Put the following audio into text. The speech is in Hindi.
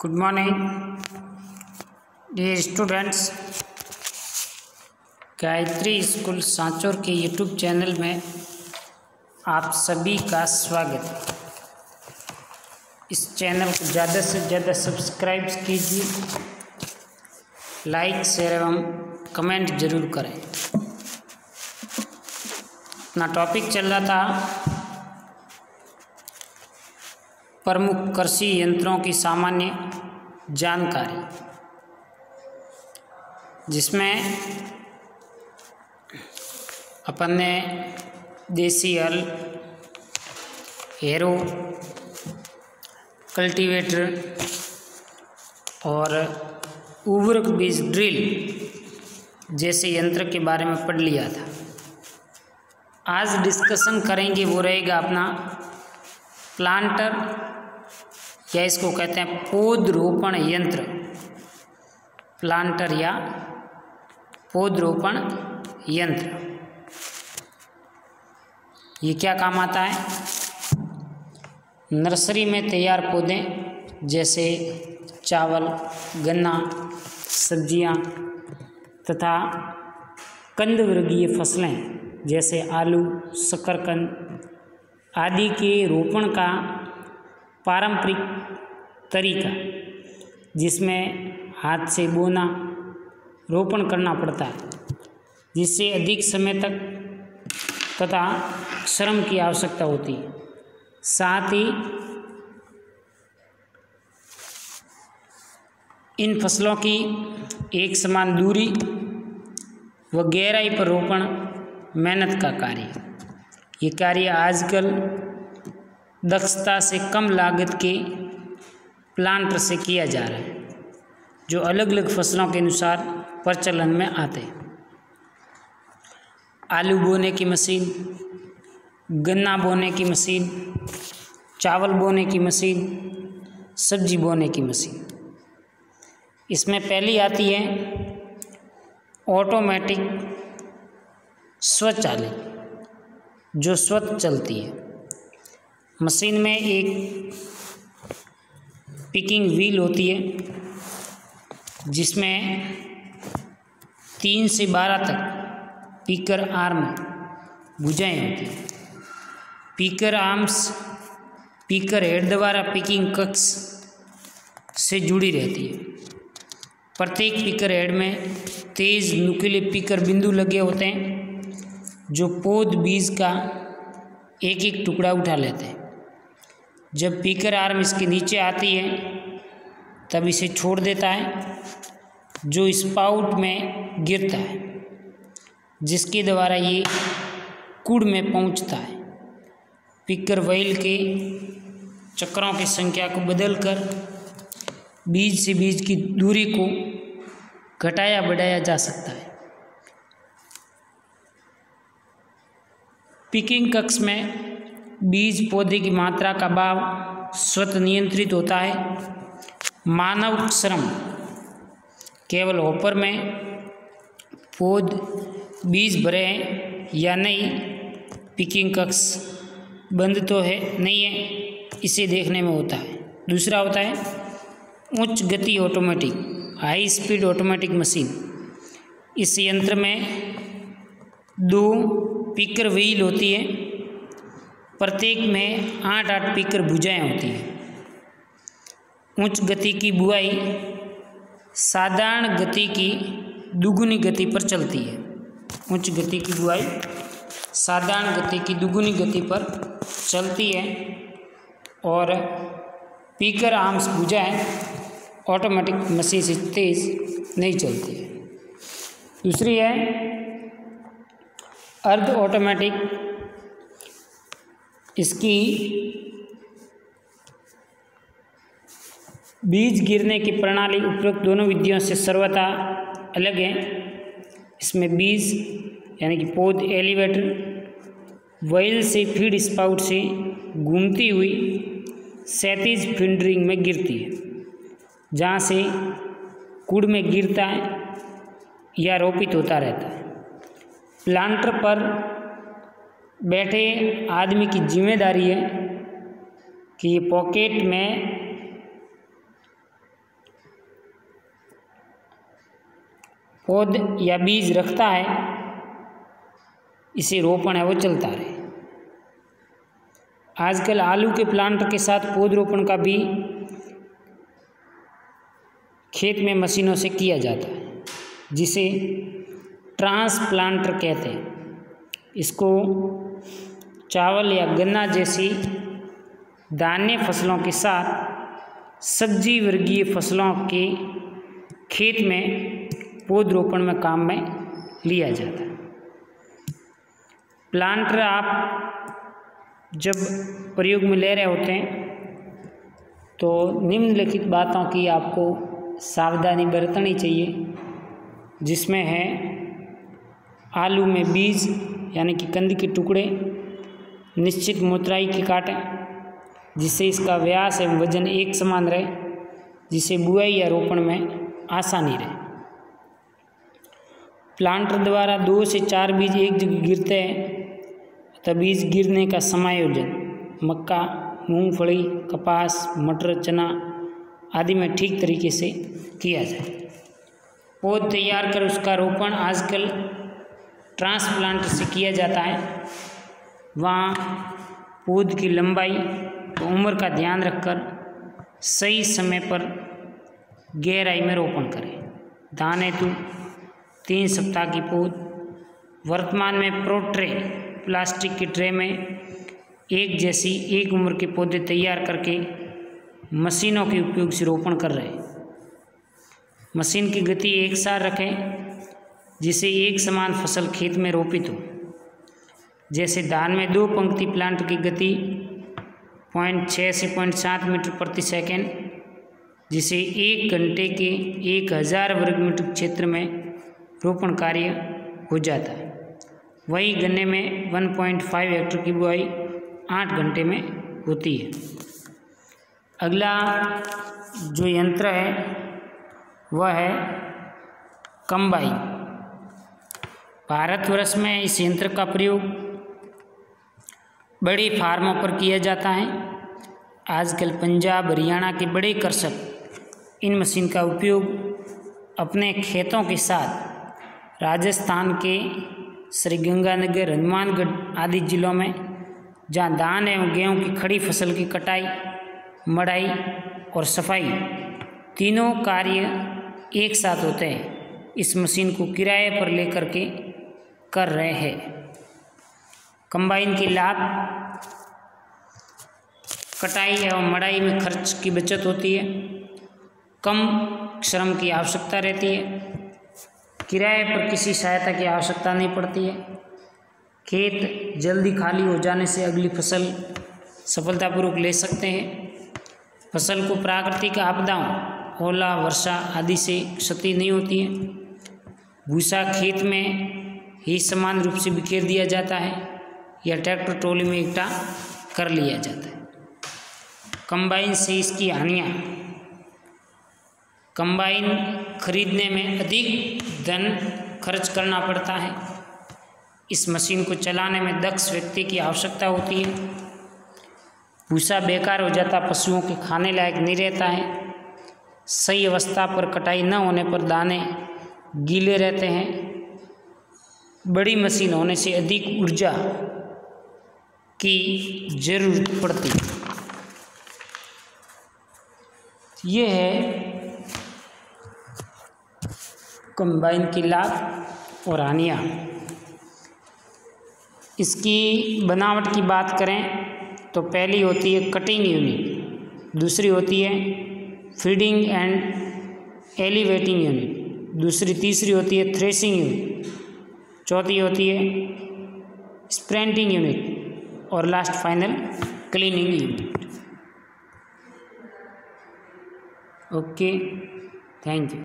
Good morning dear students. Gayatri school Sanchore के यूट्यूब चैनल में आप सभी का स्वागत है। इस चैनल को ज़्यादा से ज़्यादा सब्सक्राइब कीजिए, लाइक शेयर एवं कमेंट जरूर करें। अपना टॉपिक चल रहा था प्रमुख कृषि यंत्रों की सामान्य जानकारी, जिसमें अपन ने देसी हल, हैरो, कल्टीवेटर और उर्वरक बीज ड्रिल जैसे यंत्र के बारे में पढ़ लिया था। आज डिस्कशन करेंगे वो रहेगा अपना प्लांटर, या इसको कहते हैं पौधरोपण यंत्र। प्लांटर या पौधरोपण यंत्र, ये क्या काम आता है? नर्सरी में तैयार पौधे जैसे चावल, गन्ना, सब्जियां तथा कंदवर्गीय फसलें जैसे आलू, शकरकंद आदि के रोपण का पारंपरिक तरीका, जिसमें हाथ से बोना रोपण करना पड़ता है, जिससे अधिक समय तक तथा श्रम की आवश्यकता होती है। साथ ही इन फसलों की एक समान दूरी व गहराई पर रोपण मेहनत का कार्य। ये कार्य आजकल दक्षता से कम लागत के प्लांटर से किया जा रहा है, जो अलग अलग फसलों के अनुसार प्रचलन में आते हैं। आलू बोने की मशीन, गन्ना बोने की मशीन, चावल बोने की मशीन, सब्जी बोने की मशीन। इसमें पहली आती है ऑटोमेटिक स्वचालित, जो स्वतः चलती है। मशीन में एक पिकिंग व्हील होती है, जिसमें 3 से 12 तक पिकर आर्म भुजाएं होती हैं। पिकर आर्म्स पिकर हेड द्वारा पिकिंग कक्ष से जुड़ी रहती है। प्रत्येक पिकर हेड में तेज नुकीले पिकर बिंदु लगे होते हैं, जो पौध बीज का एक एक टुकड़ा उठा लेते हैं। जब पिकर आर्म इसके नीचे आती है तब इसे छोड़ देता है, जो स्पाउट में गिरता है, जिसके द्वारा ये कुड़ में पहुंचता है। पिकर व्हील के चक्रों की संख्या को बदलकर बीज से बीज की दूरी को घटाया बढ़ाया जा सकता है। पिकिंग कक्ष में बीज पौधे की मात्रा का भाव स्वतः नियंत्रित होता है। मानव श्रम केवल हॉपर में पौध बीज भरे हैं या नहीं, पिकिंग कक्ष बंद तो है नहीं है, इसे देखने में होता है। दूसरा होता है उच्च गति automatic, high speed automatic machine. इस यंत्र में 2 पिकर व्हील होती है, प्रत्येक में 8-8 पिकर भुजाएं होती हैं। उच्च गति की बुआई साधारण गति की दुगुनी गति पर चलती है। उच्च गति की बुआई साधारण गति की दुगुनी गति पर चलती है और पिकर आर्म्स भुजाएं ऑटोमेटिक मशीन से तेज नहीं चलती है। दूसरी है अर्ध ऑटोमेटिक। इसकी बीज गिरने की प्रणाली उपरोक्त दोनों विधियों से सर्वथा अलग है। इसमें बीज यानी कि पौध एलिवेटर व्हील से फीड स्पाउट से घूमती हुई क्षैतिज फिंडरिंग में गिरती है, जहाँ से कुड़ में गिरता है या रोपित होता रहता है। प्लांटर पर बैठे आदमी की जिम्मेदारी है कि ये पॉकेट में पौध या बीज रखता है, इसे रोपण है वो चलता रहे। आजकल आलू के प्लांटर के साथ पौध रोपण का भी खेत में मशीनों से किया जाता है, जिसे ट्रांसप्लांटर कहते हैं। इसको चावल या गन्ना जैसी धान्य फसलों के साथ सब्जी वर्गीय फसलों के खेत में पौध रोपण में काम में लिया जाता है। प्लांटर आप जब प्रयोग में ले रहे होते हैं तो निम्नलिखित बातों की आपको सावधानी बरतनी चाहिए, जिसमें है आलू में बीज यानी कि कंद के टुकड़े निश्चित मोटाई के काटें, जिससे इसका व्यास एवं वजन एक समान रहे, जिससे बुआई या रोपण में आसानी रहे। प्लांटर द्वारा 2 से 4 बीज एक जगह गिरते हैं, तब बीज गिरने का समायोजन मक्का, मूंगफली, कपास, मटर, चना आदि में ठीक तरीके से किया जाए। पौध तैयार कर उसका रोपण आजकल ट्रांसप्लांटर से किया जाता है। वहाँ पौध की लंबाई और उम्र का ध्यान रखकर सही समय पर गहराई में रोपण करें। दान हेतु 3 सप्ताह की पौध वर्तमान में प्रोट्रे प्लास्टिक के ट्रे में एक जैसी एक उम्र के पौधे तैयार करके मशीनों के उपयोग से रोपण कर रहे हैं। मशीन की गति एक साथ रखें, जिससे एक समान फसल खेत में रोपित हो। जैसे धान में 2 पंक्ति प्लांट की गति 0.6 से 0.7 मीटर प्रति सेकेंड, जिसे 1 घंटे के 1000 वर्ग मीटर क्षेत्र में रोपण कार्य हो जाता है। वही गन्ने में 1.5 हेक्टेयर की बुआई 8 घंटे में होती है। अगला जो यंत्र है वह है कंबाइन। भारतवर्ष में इस यंत्र का प्रयोग बड़े फार्मों पर किया जाता है। आजकल पंजाब, हरियाणा के बड़े कृषक इन मशीन का उपयोग अपने खेतों के साथ राजस्थान के श्रीगंगानगर, हनुमानगढ़ आदि जिलों में, जहाँ धान एवं गेहूँ की खड़ी फसल की कटाई, मड़ाई और सफाई तीनों कार्य एक साथ होते हैं, इस मशीन को किराए पर लेकर के कर रहे हैं। कंबाइन के लाभ: कटाई एवं मड़ाई में खर्च की बचत होती है, कम श्रम की आवश्यकता रहती है, किराए पर किसी सहायता की आवश्यकता नहीं पड़ती है, खेत जल्दी खाली हो जाने से अगली फसल सफलतापूर्वक ले सकते हैं, फसल को प्राकृतिक आपदाओं, ओला, वर्षा आदि से क्षति नहीं होती है, भूसा खेत में ही समान रूप से बिखेर दिया जाता है या ट्रैक्टर ट्रॉली में इकट्ठा कर लिया जाता है। कंबाइन से इसकी हानियाँ: कंबाइन खरीदने में अधिक धन खर्च करना पड़ता है। इस मशीन को चलाने में दक्ष व्यक्ति की आवश्यकता होती है। भूसा बेकार हो जाता, पशुओं के खाने लायक नहीं रहता है। सही अवस्था पर कटाई न होने पर दाने गीले रहते हैं। बड़ी मशीन होने से अधिक ऊर्जा की जरूरत पड़ती है। ये है कंबाइन की लाभ और हानियाँ। इसकी बनावट की बात करें तो पहली होती है कटिंग यूनिट, दूसरी होती है फीडिंग एंड एलिवेटिंग यूनिट, तीसरी होती है थ्रेसिंग यूनिट, चौथी होती है स्प्रेंटिंग यूनिट और last final cleaning unit. Okay, thank you.